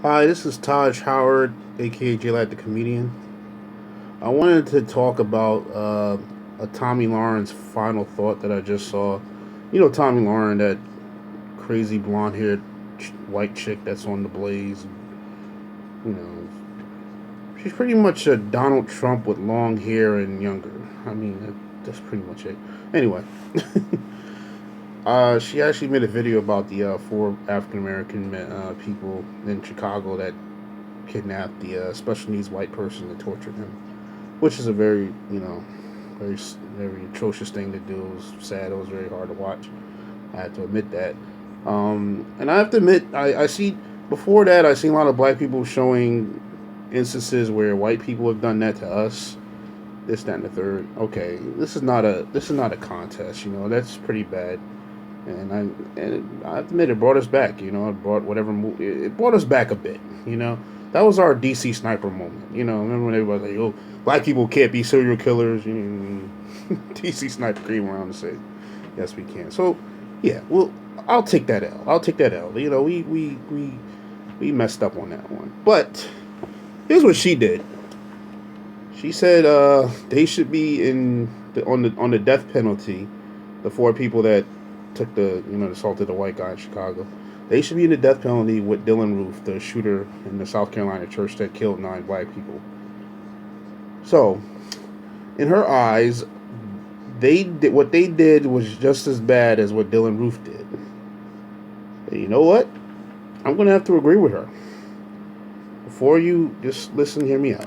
Hi, this is Taj Howard, aka J Light the Comedian. I wanted to talk about a Tomi Lahren's final thought that I just saw. You know, Tomi Lahren, that crazy blonde haired white chick that's on the Blaze. You know, she's pretty much a Donald Trump with long hair and younger. I mean, that's pretty much it. Anyway, she actually made a video about the four African American people in Chicago that kidnapped the special needs white person and tortured him, which is a very, very, very atrocious thing to do. It was sad. It was very hard to watch. I have to admit that. And I have to admit, I see before that I seen a lot of black people showing instances where white people have done that to us. This, that, and the third. Okay, this is not a contest. That's pretty bad. And I have to admit, it brought us back. It brought it brought us back a bit. That was our DC sniper moment. Remember when everybody was like, "Oh, black people can't be serial killers." DC sniper came around and said, "Yes, we can." So, yeah, well, I'll take that L. I'll take that L. We messed up on that one. But here's what she did. She said they should be on the death penalty. The four people that took assaulted a white guy in Chicago. They should be in the death penalty with Dylan Roof, the shooter in the South Carolina church that killed 9 black people. So, in her eyes, what they did was just as bad as what Dylan Roof did. And you know what? I'm gonna have to agree with her. Before you just listen, hear me out.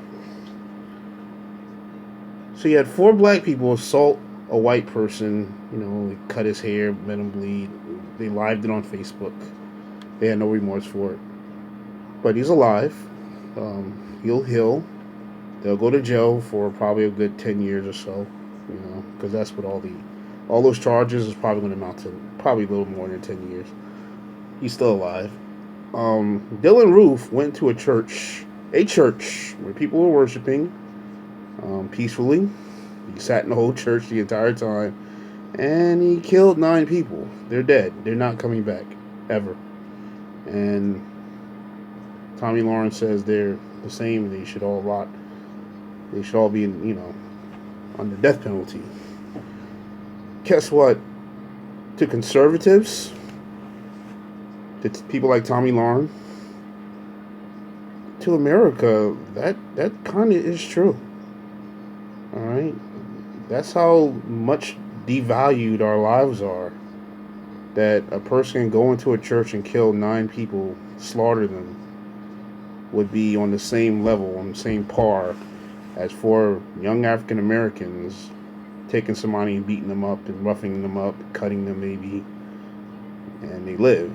So you had 4 black people assault a white person. They cut his hair, made him bleed. They lived it on Facebook. They had no remorse for it. But he's alive. He'll heal. They'll go to jail for probably a good 10 years or so. Because that's what all those charges is probably going to amount to probably a little more than 10 years. He's still alive. Dylan Roof went to a church where people were worshiping peacefully. He sat in the whole church the entire time, and he killed 9 people. They're dead. They're not coming back ever. And Tomi Lahren says they're the same. They should all rot. They should all be, on the death penalty. Guess what? To conservatives, to people like Tomi Lahren, to America, that kind of is true. All right, that's how much devalued our lives are. That a person can go into a church and kill 9 people, slaughter them, would be on the same level, on the same par, as 4 young African Americans taking somebody and beating them up and roughing them up, cutting them maybe, and they live.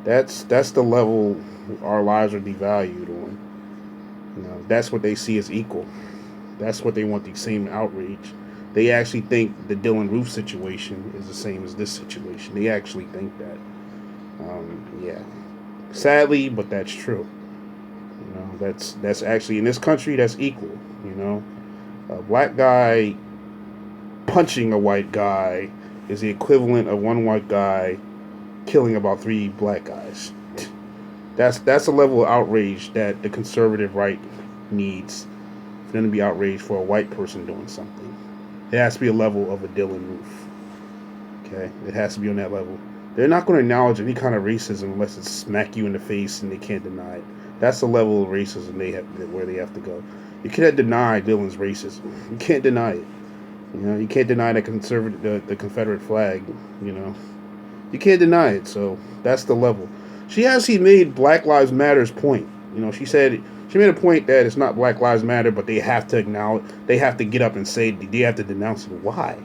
That's the level our lives are devalued on. That's what they see as equal. That's what they want, the same outrage. They actually think the Dylan Roof situation is the same as this situation. They actually think that. Yeah. Sadly, but that's true. That's actually in this country that's equal. A black guy punching a white guy is the equivalent of one white guy killing about 3 black guys. That's a level of outrage that the conservative right needs for them to be outraged for a white person doing something. It has to be a level of a Dylan Roof. Okay? It has to be on that level. They're not going to acknowledge any kind of racism unless it's smack you in the face and they can't deny it. That's the level of racism where they have to go. You can't deny Dylan's racism. You can't deny it. You can't deny the the Confederate flag. You can't deny it. So that's the level. She actually made Black Lives Matter's point. She made a point that it's not Black Lives Matter, but they have to acknowledge, they have to get up and say, they have to denounce it. Why?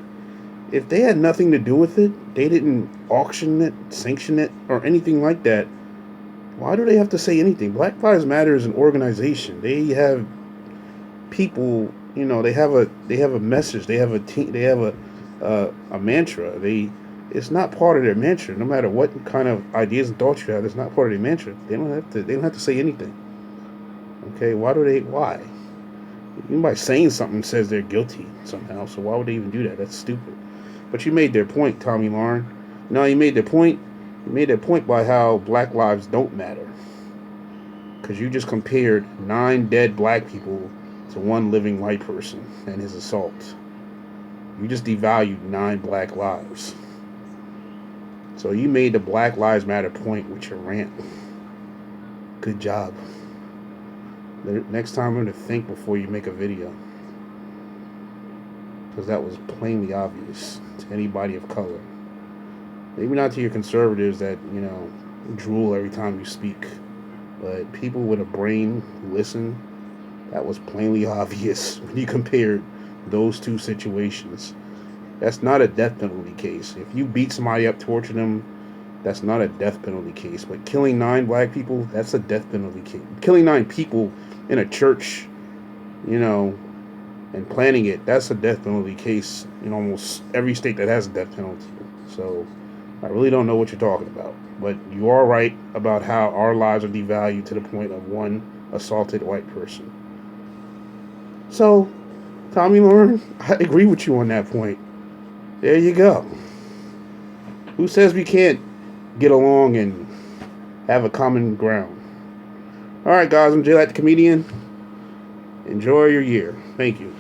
If they had nothing to do with it, they didn't auction it, sanction it, or anything like that, why do they have to say anything? Black Lives Matter is an organization. They have people, they have a message, they have a team, they have a mantra. It's not part of their mantra. No matter what kind of ideas and thoughts you have, it's not part of their mantra. They don't have to say anything. Okay, why? Anybody saying something says they're guilty somehow, so why would they even do that? That's stupid. But you made their point, Tomi Lahren. You made their point by how black lives don't matter. because you just compared 9 dead black people to 1 living white person and his assault. You just devalued 9 black lives. So you made the Black Lives Matter point with your rant. Good job. Next time, learn to think before you make a video. Because that was plainly obvious to anybody of color. Maybe not to your conservatives that, drool every time you speak. But people with a brain who listen, that was plainly obvious when you compared those two situations. That's not a death penalty case. If you beat somebody up, torture them, that's not a death penalty case. But killing 9 black people, that's a death penalty case. Killing 9 people in a church, and planning it, that's a death penalty case in almost every state that has a death penalty. So I really don't know what you're talking about. But you are right about how our lives are devalued to the point of 1 assaulted white person. So, Tomi Lahren, I agree with you on that point. There you go. Who says we can't get along and have a common ground? All right, guys, I'm Jay Light the Comedian. Enjoy your year. Thank you.